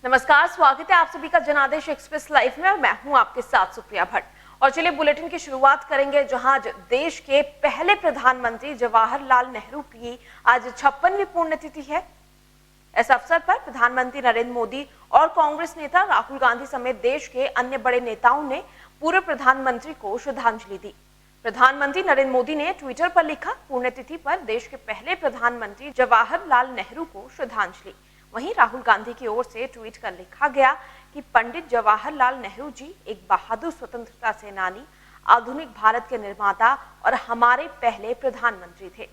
नमस्कार, स्वागत है आप सभी का जनादेश एक्सप्रेस लाइव में और मैं हूं आपके साथ सुप्रिया भट्ट। और चलिए बुलेटिन की शुरुआत करेंगे जहां देश के पहले प्रधानमंत्री जवाहरलाल नेहरू की आज 56वीं पुण्यतिथि है। इस अवसर पर प्रधानमंत्री नरेंद्र मोदी और कांग्रेस नेता राहुल गांधी समेत देश के अन्य बड़े नेताओं ने पूर्व प्रधानमंत्री को श्रद्धांजलि दी। प्रधानमंत्री नरेंद्र मोदी ने ट्विटर पर लिखा, पुण्यतिथि पर देश के पहले प्रधानमंत्री जवाहरलाल नेहरू को श्रद्धांजलि। वहीं राहुल गांधी की ओर से ट्वीट कर लिखा गया कि पंडित जवाहरलाल नेहरू जी एक बहादुर स्वतंत्रता सेनानी, आधुनिक भारत के निर्माता और हमारे पहले प्रधानमंत्री थे।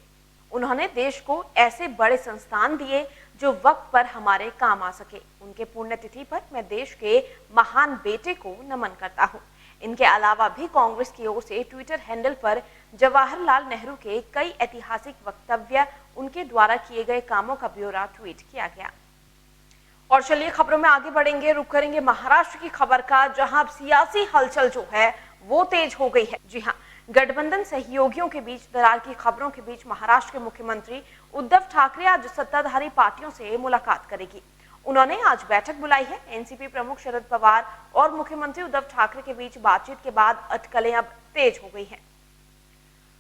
उन्होंने देश को ऐसे बड़े संस्थान दिए जो वक्त पर हमारे काम आ सके। उनके पुण्यतिथि पर मैं देश के महान बेटे को नमन करता हूँ। इनके अलावा भी कांग्रेस की ओर से ट्विटर हैंडल पर जवाहरलाल नेहरू के कई ऐतिहासिक वक्तव्य, उनके द्वारा किए गए कामों का ब्यौरा ट्वीट किया गया। और चलिए खबरों में आगे बढ़ेंगे, रुक करेंगे महाराष्ट्र की खबर का, जहां सियासी हलचल जो है वो तेज हो गई है। जी हां, गठबंधन सहयोगियों के बीच दरार की खबरों के बीच महाराष्ट्र के मुख्यमंत्री उद्धव ठाकरे आज सत्ताधारी पार्टियों से मुलाकात करेगी। उन्होंने आज बैठक बुलाई है। एनसीपी प्रमुख शरद पवार और मुख्यमंत्री उद्धव ठाकरे के बीच बातचीत के बाद अटकलें अब तेज हो गई हैं।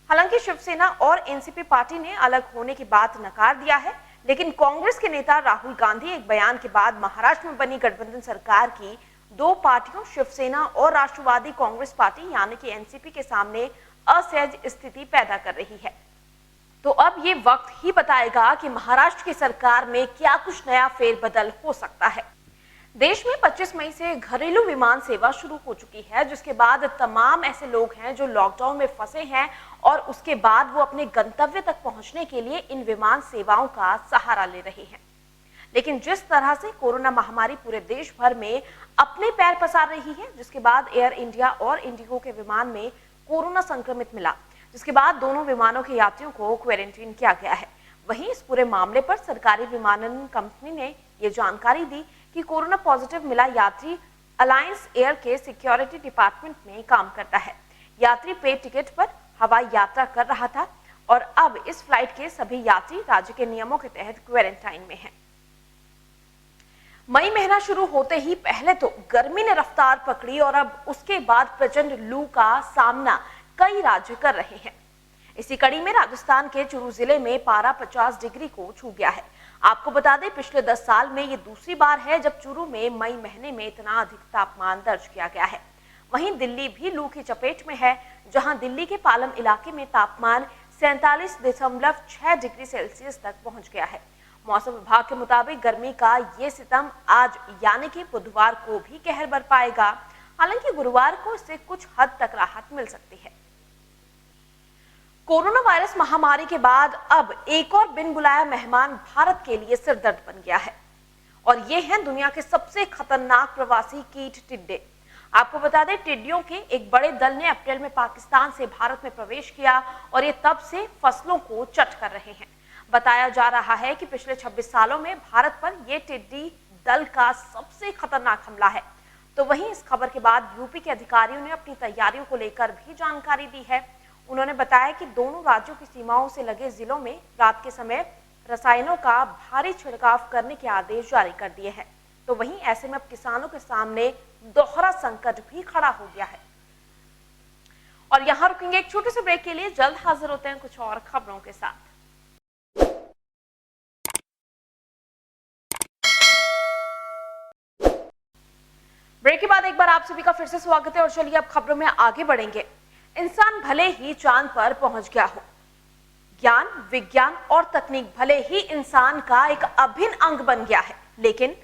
हालांकि शिवसेना और एनसीपी पार्टी ने अलग होने की बात नकार दिया है, लेकिन कांग्रेस के नेता राहुल गांधी एक बयान के बाद महाराष्ट्र में बनी गठबंधन सरकार की दो पार्टियों शिवसेना और राष्ट्रवादी कांग्रेस पार्टी यानी कि एनसीपी के सामने असहज स्थिति पैदा कर रही है। तो अब ये वक्त ही बताएगा कि महाराष्ट्र की सरकार में क्या कुछ नया फेरबदल हो सकता है। देश में 25 मई से घरेलू विमान सेवा शुरू हो चुकी है, जिसके बाद तमाम ऐसे लोग हैं जो लॉकडाउन में फंसे हैं और उसके बाद वो अपने गंतव्य तक पहुंचने के लिए इन विमान सेवाओं का सहारा ले रहे हैं। लेकिन जिस तरह से कोरोना महामारी पूरे देश भर में अपने पैर पसार रही है, जिसके बाद एयर इंडिया और इंडिगो के विमान में कोरोना संक्रमित मिला, जिसके बाद दोनों विमानों के यात्रियों को क्वारंटीन किया गया है। वहीं इस पूरे मामले पर सरकारी विमानन कंपनी ने ये जानकारी दी कि कोरोना पॉजिटिव मिला यात्री अलायंस एयर के सिक्योरिटी डिपार्टमेंट में काम करता है। यात्री पे टिकट पर हवाई यात्रा कर रहा था और अब इस फ्लाइट के सभी यात्री राज्य के नियमों के तहत क्वारंटाइन में हैं। मई महीना शुरू होते ही पहले तो गर्मी ने रफ्तार पकड़ी और अब उसके बाद प्रचंड लू का सामना कई राज्य कर रहे हैं। इसी कड़ी में राजस्थान के चूरू जिले में पारा 50 डिग्री को छू गया है। आपको बता दें, पिछले 10 साल में ये दूसरी बार है जब चूरू में मई महीने में इतना अधिक तापमान दर्ज किया गया है। वहीं दिल्ली भी लू की चपेट में है, जहां दिल्ली के पालम इलाके में तापमान 47.6 डिग्री सेल्सियस तक पहुंच गया है। मौसम विभाग के मुताबिक गर्मी का ये सितम आज यानी कि बुधवार को भी कहर बरपाएगा। हालांकि गुरुवार को इससे कुछ हद तक राहत मिल सकती है। कोरोना वायरस महामारी के बाद अब एक और बिन बुलाया मेहमान भारत के लिए सिरदर्द बन गया है और ये हैं दुनिया के सबसे खतरनाक प्रवासी कीट टिड्डे। आपको बता दें, टिड्डियों के एक बड़े दल ने अप्रैल में पाकिस्तान से भारत में प्रवेश किया और ये तब से फसलों को चट कर रहे हैं। बताया जा रहा है कि पिछले 26 सालों में भारत पर यह टिड्डी दल का सबसे खतरनाक हमला है। तो वहीं इस खबर के बाद यूपी के अधिकारियों ने अपनी तैयारियों को लेकर भी जानकारी दी है। उन्होंने बताया कि दोनों राज्यों की सीमाओं से लगे जिलों में रात के समय रसायनों का भारी छिड़काव करने के आदेश जारी कर दिए हैं। तो वहीं ऐसे में अब किसानों के सामने दोहरा संकट भी खड़ा हो गया है। और यहां रुकेंगे एक छोटे से ब्रेक के लिए, जल्द हाजिर होते हैं कुछ और खबरों के साथ। ब्रेक के बाद एक बार आप सभी का फिर से स्वागत है और चलिए अब खबरों में आगे बढ़ेंगे। इंसान भले ही चांद पर पहुंच गया हो, ज्ञान, विज्ञान और तकनीक भले ही इंसान का एक अभिन्न अंग बन गया है, लेकिन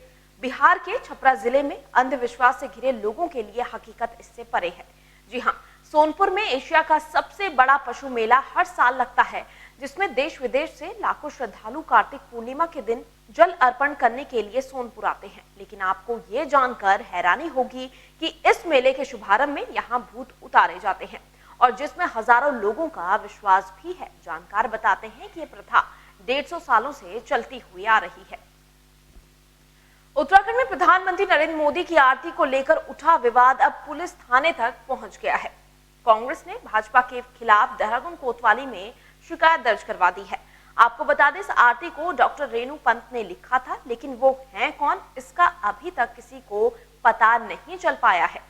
बिहार के छपरा जिले में अंधविश्वास से घिरे लोगों के लिए हकीकत इससे परे है। जी हां, सोनपुर में एशिया का सबसे बड़ा पशु मेला हर साल लगता है, जिसमें देश विदेश से लाखों श्रद्धालु कार्तिक पूर्णिमा के दिन जल अर्पण करने के लिए सोनपुर आते हैं। लेकिन आपको ये जानकर हैरानी होगी कि इस मेले के शुभारंभ में यहाँ भूत उतारे जाते हैं और जिसमें हजारों लोगों का विश्वास भी है। जानकार बताते हैं कि ये प्रथा 150 सालों से चलती हुई आ रही है। उत्तराखंड में प्रधानमंत्री नरेंद्र मोदी की आरती को लेकर उठा विवाद अब पुलिस थाने तक पहुंच गया है। कांग्रेस ने भाजपा के खिलाफ देहरादून कोतवाली में शिकायत दर्ज करवा दी है। आपको बता दें, इस आरती को डॉक्टर रेणु पंत ने लिखा था, लेकिन वो हैं कौन, इसका अभी तक किसी को पता नहीं चल पाया है।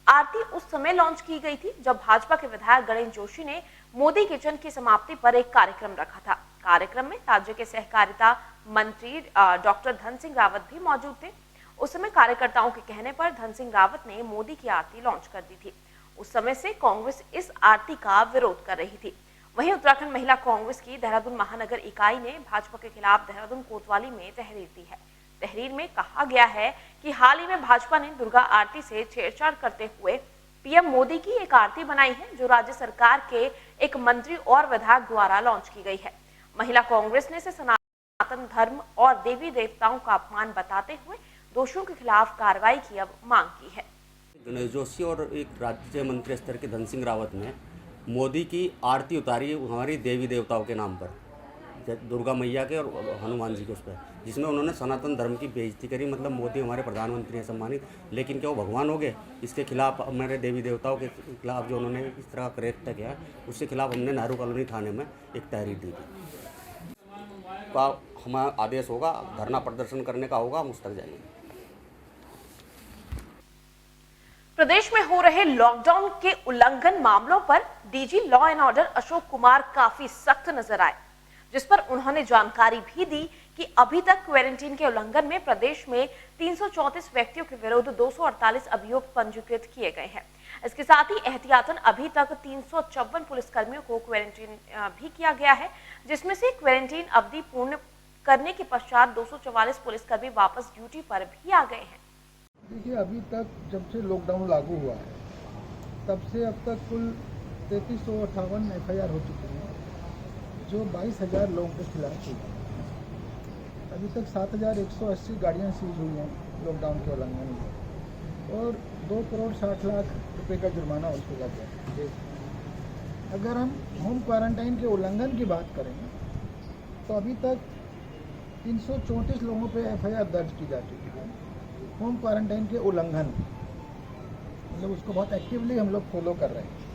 आरती उस समय लॉन्च की गई थी जब भाजपा के विधायक गणेश जोशी ने मोदी किचन की समाप्ति पर एक कार्यक्रम रखा था। कार्यक्रम में राज्य के सहकारिता मंत्री डॉक्टर धन सिंह रावत भी मौजूद थे। उस समय कार्यकर्ताओं के कहने पर धन सिंह रावत ने मोदी की आरती लॉन्च कर दी थी। उस समय से कांग्रेस इस आरती का विरोध कर रही थी। वहीं उत्तराखंड महिला कांग्रेस की देहरादून महानगर इकाई ने भाजपा के खिलाफ देहरादून कोतवाली में तहरीर दी है। तहरीर में कहा गया है कि हाल ही में भाजपा ने दुर्गा आरती से छेड़छाड़ करते हुए पीएम मोदी की एक आरती बनाई है, जो राज्य सरकार के एक मंत्री और विधायक द्वारा लॉन्च की गई है। महिला कांग्रेस ने इसे सनातन धर्म और देवी देवताओं का अपमान बताते हुए दोषियों के खिलाफ कार्रवाई की अब मांग की है। गणेश जोशी और एक राज्य मंत्री स्तर के धन सिंह रावत ने मोदी की आरती उतारी हमारी देवी देवताओं के नाम पर, दुर्गा मैया के और हनुमान जी के उस पर, जिसमें उन्होंने सनातन धर्म की बेइज्जती करी। मतलब मोदी हमारे प्रधानमंत्री हैं सम्मानित, लेकिन क्या वो भगवान हो गए? इसके खिलाफ हमारे देवी देवताओं के खिलाफ जो उन्होंने इस तरह का कृत्य किया, उसके खिलाफ हमने नेहरू कॉलोनी थाने में एक तहरीर दी थी। का हमारा आदेश होगा, धरना प्रदर्शन करने का होगा, हम उस तक जाएंगे। प्रदेश में हो रहे लॉकडाउन के उल्लंघन मामलों पर DG law and order Ashok Kumar काफी सख्त नजर आए, जिस पर उन्होंने जानकारी भी दी कि अभी तक क्वारंटीन के उल्लंघन में प्रदेश में 334 व्यक्तियों के विरुद्ध 248 अभियोग पंजीकृत किए गए हैं। इसके साथ ही एहतियातन अभी तक 354 पुलिसकर्मियों को क्वारंटीन भी किया गया है, जिसमें से क्वारंटीन अवधि पूर्ण करने के पश्चात 244 पुलिसकर्मी वापस ड्यूटी पर भी आ गए हैं। देखिए, अभी तक जब से लॉकडाउन लागू हुआ है तब से अब तक कुल 3358 FIR हो चुके हैं, जो 22,000 लोगों के खिलाफ हुई है। अभी तक 7,180 गाड़ियाँ सीज हुई हैं लॉकडाउन के उल्लंघन में, और 2 करोड़ 60 लाख रुपए का जुर्माना उसको लग गया। अगर हम होम क्वारंटाइन के उल्लंघन की बात करें तो अभी तक 334 लोगों पे FIR दर्ज की जा चुकी है होम क्वारंटाइन के उल्लंघन, मतलब उसको बहुत एक्टिवली हम लोग फॉलो कर रहे हैं।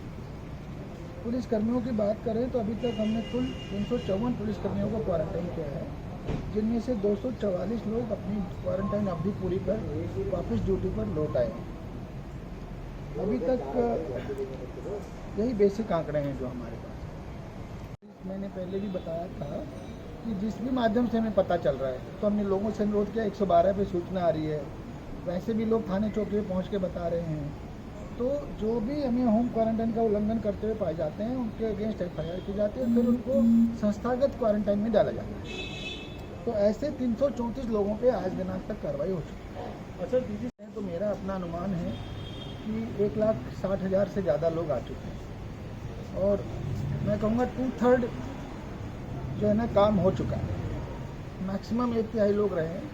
पुलिसकर्मियों की बात करें तो अभी तक हमने कुल 354 पुलिसकर्मियों को क्वारंटाइन किया है, जिनमें से 244 लोग अपनी क्वारंटाइन अवधि पूरी कर वापस ड्यूटी पर लौट आए हैं। अभी तक यही बेसिक आंकड़े हैं जो हमारे पास। मैंने पहले भी बताया था कि जिस भी माध्यम से हमें पता चल रहा है तो हमने लोगों से अनुरोध किया, 112 पे सूचना आ रही है, वैसे भी लोग थाने चौकी पे पहुँच के बता रहे हैं। तो जो भी हमें होम क्वारंटाइन का उल्लंघन करते हुए पाए जाते हैं उनके अगेंस्ट FIR की जाती है, फिर उनको संस्थागत क्वारंटाइन में डाला जाता है। तो ऐसे 334 लोगों पे आज दिनांक तक कार्रवाई हो चुकी है। अच्छा दीदी, तो मेरा अपना अनुमान है कि 1,60,000 से ज़्यादा लोग आ चुके हैं, और मैं कहूँगा 2/3 जो है ना काम हो चुका है। मैक्सिमम 1/3 लोग रहे हैं।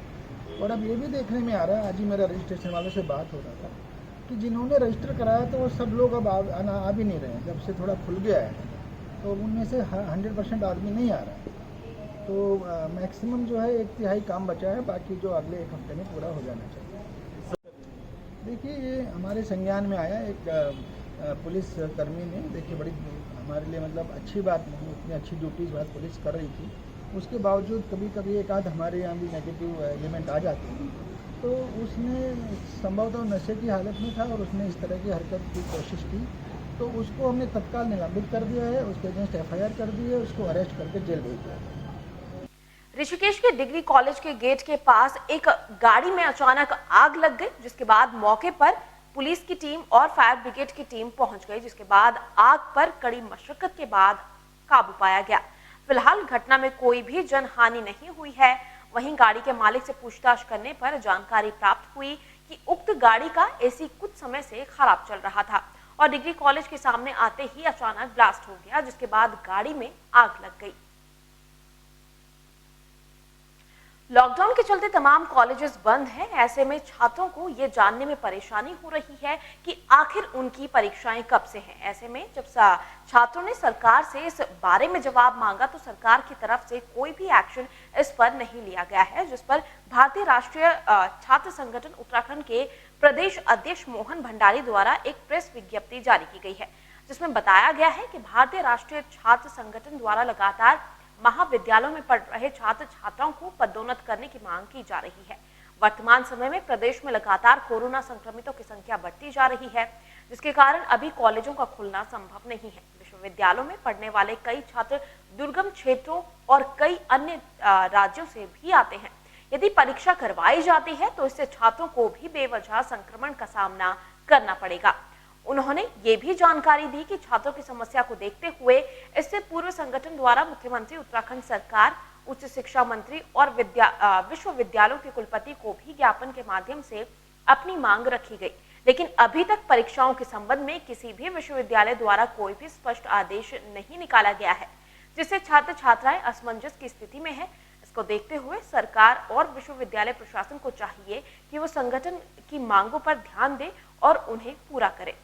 और अब ये भी देखने में आ रहा है, आज ही मेरा रजिस्ट्रेशन वालों से बात हो रहा था कि जिन्होंने रजिस्टर कराया तो वो सब लोग अब आ भी नहीं रहे हैं। जब से थोड़ा खुल गया है तो उनमें से 100% आदमी नहीं आ रहा है। तो मैक्सिमम जो है 1/3 काम बचा है, बाकी जो अगले 1 हफ्ते में पूरा हो जाना चाहिए। देखिए, ये हमारे संज्ञान में आया एक पुलिस कर्मी ने, देखिए बड़ी हमारे लिए मतलब अच्छी बात नहीं, इतनी अच्छी ड्यूटीज़ बात पुलिस कर रही थी, उसके बावजूद कभी कभी एक आध हमारे यहाँ भी नेगेटिव एलिमेंट आ जाते हैं। तो उसने संभवतः नशे की हालत में था और उसने इस तरह की हरकत की कोशिश की, तो उसको हमने तत्काल निलंबित कर दिया है, उसके अगेंस्ट FIR कर दी है, उसको अरेस्ट करके जेल भेज दिया है। ऋषिकेश के डिग्री कॉलेज के गेट के पास एक गाड़ी में अचानक आग लग गई, जिसके बाद मौके पर पुलिस की टीम और फायर ब्रिगेड की टीम पहुंच गई, जिसके बाद आग पर कड़ी मशक्कत के बाद काबू पाया गया। फिलहाल घटना में कोई भी जनहानि नहीं हुई है। वहीं गाड़ी के मालिक से पूछताछ करने पर जानकारी प्राप्त हुई कि उक्त गाड़ी का AC कुछ समय से खराब चल रहा था और डिग्री कॉलेज के सामने आते ही अचानक ब्लास्ट हो गया, जिसके बाद गाड़ी में आग लग गई। लॉकडाउन के चलते तमाम कॉलेजेस बंद हैं। ऐसे में छात्रों को ये जानने में परेशानी हो रही है कि आखिर उनकी परीक्षाएं कब से हैं। ऐसे में जब छात्रों ने सरकार से इस बारे में जवाब मांगा तो सरकार की तरफ से कोई भी एक्शन इस पर नहीं लिया गया है, जिस पर भारतीय राष्ट्रीय छात्र संगठन उत्तराखंड के प्रदेश अध्यक्ष मोहन भंडारी द्वारा एक प्रेस विज्ञप्ति जारी की गई है, जिसमें बताया गया है कि भारतीय राष्ट्रीय छात्र संगठन द्वारा लगातार महाविद्यालयों में पढ़ रहे छात्र छात्राओं को पदोन्नत करने की मांग की जा रही है। वर्तमान समय में प्रदेश में लगातार कोरोना संक्रमितों की संख्या बढ़ती जा रही है, जिसके कारण अभी कॉलेजों का खुलना संभव नहीं है। विश्वविद्यालयों में पढ़ने वाले कई छात्र दुर्गम क्षेत्रों और कई अन्य राज्यों से भी आते हैं। यदि परीक्षा करवाई जाती है तो इससे छात्रों को भी बेवजह संक्रमण का सामना करना पड़ेगा। उन्होंने ये भी जानकारी दी कि छात्रों की समस्या को देखते हुए इससे पूर्व संगठन द्वारा मुख्यमंत्री, उत्तराखंड सरकार, उच्च शिक्षा मंत्री और विश्वविद्यालयों के कुलपति को भी ज्ञापन के माध्यम से अपनी मांग रखी गई, लेकिन अभी तक परीक्षाओं के संबंध में किसी भी विश्वविद्यालय द्वारा कोई भी स्पष्ट आदेश नहीं निकाला गया है, जिससे छात्र छात्राएं असमंजस की स्थिति में है। इसको देखते हुए सरकार और विश्वविद्यालय प्रशासन को चाहिए कि वो संगठन की मांगों पर ध्यान दे और उन्हें पूरा करे।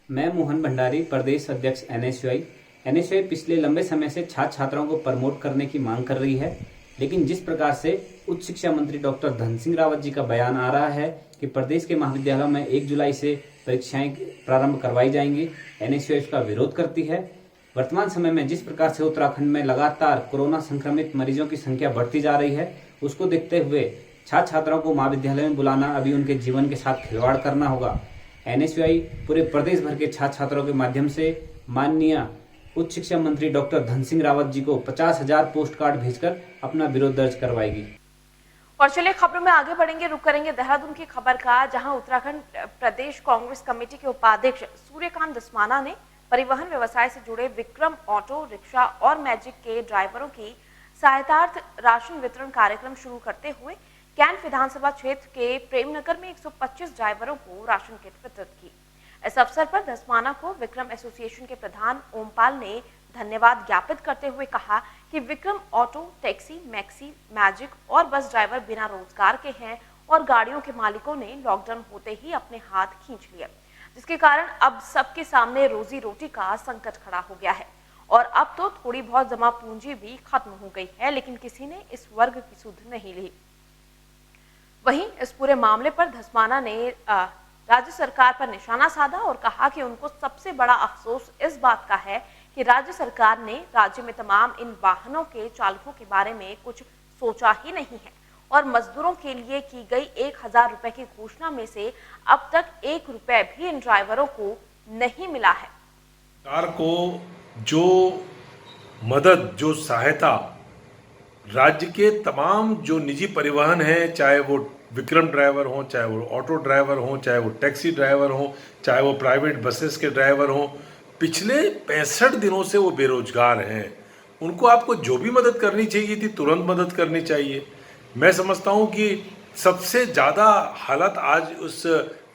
मैं मोहन भंडारी, प्रदेश अध्यक्ष एनएसयूआई पिछले लंबे समय से छात्र छात्राओं को प्रमोट करने की मांग कर रही है, लेकिन जिस प्रकार से उच्च शिक्षा मंत्री डॉक्टर धन सिंह रावत जी का बयान आ रहा है कि प्रदेश के महाविद्यालयों में 1 जुलाई से परीक्षाएं प्रारंभ करवाई जाएंगी, एनएसयूआई इसका विरोध करती है। वर्तमान समय में जिस प्रकार से उत्तराखंड में लगातार कोरोना संक्रमित मरीजों की संख्या बढ़ती जा रही है, उसको देखते हुए छात्र छात्राओं को महाविद्यालय में बुलाना अभी उनके जीवन के साथ खिलवाड़ करना होगा। एनएसयूआई पूरे प्रदेश भर के छात्र छात्राओं के माध्यम से माननीय उच्च शिक्षा मंत्री डॉक्टर धन सिंह रावत जी को 50,000 पोस्ट कार्ड भेजकर अपना विरोध दर्ज करवाएगी। और चलिए खबरों में आगे बढ़ेंगे, रुक करेंगे देहरादून की खबर का, जहां उत्तराखंड प्रदेश कांग्रेस कमेटी के उपाध्यक्ष सूर्यकांत दसमाना ने परिवहन व्यवसाय से जुड़े विक्रम ऑटो रिक्शा और मैजिक के ड्राइवरों की सहायतार्थ राशन वितरण कार्यक्रम शुरू करते हुए कैंट विधानसभा क्षेत्र के प्रेमनगर में 125 ड्राइवरों को राशन किट वितरित की। इस अवसर पर दसमाना को विक्रम एसोसिएशन के प्रधान ओमपाल ने धन्यवाद ज्ञापित करते हुए कहा कि Vikram auto, taxi, maxi, magic और बस ड्राइवर बिना रोजगार के हैं और गाड़ियों के मालिकों ने लॉकडाउन होते ही अपने हाथ खींच लिए, जिसके कारण अब सबके सामने रोजी रोटी का संकट खड़ा हो गया है और अब तो थोड़ी बहुत जमा पूंजी भी खत्म हो गई है, लेकिन किसी ने इस वर्ग की सुध नहीं ली। वहीं इस पूरे मामले पर धसमाना ने राज्य सरकार पर निशाना साधा और कहा कि उनको सबसे बड़ा अफसोस इस बात का है कि राज्य सरकार ने राज्य में तमाम इन वाहनों के चालकों के बारे में कुछ सोचा ही नहीं है और मजदूरों के लिए की गई 1,000 रुपए की घोषणा में से अब तक 1 रुपए भी इन ड्राइवरों को नहीं मिला है। सरकार को जो मदद, जो सहायता राज्य के तमाम जो निजी परिवहन हैं, चाहे वो विक्रम ड्राइवर हों, चाहे वो ऑटो ड्राइवर हों, चाहे वो टैक्सी ड्राइवर हों, चाहे वो प्राइवेट बसेस के ड्राइवर हों, पिछले 65 दिनों से वो बेरोजगार हैं। उनको आपको जो भी मदद करनी चाहिए थी, तुरंत मदद करनी चाहिए। मैं समझता हूँ कि सबसे ज़्यादा हालत आज उस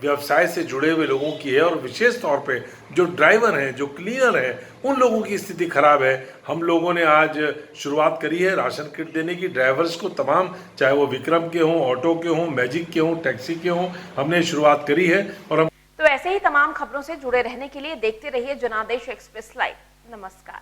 व्यवसाय से जुड़े हुए लोगों की है और विशेष तौर पे जो ड्राइवर हैं, जो क्लीनर हैं, उन लोगों की स्थिति खराब है। हम लोगों ने आज शुरुआत करी है राशन किट देने की ड्राइवर्स को, तमाम, चाहे वो विक्रम के हों, ऑटो के हों, मैजिक के हों, टैक्सी के हों, हमने शुरुआत करी है। और हम तो ऐसे ही तमाम खबरों से जुड़े रहने के लिए देखते रहिए जनादेश एक्सप्रेस लाइव। नमस्कार।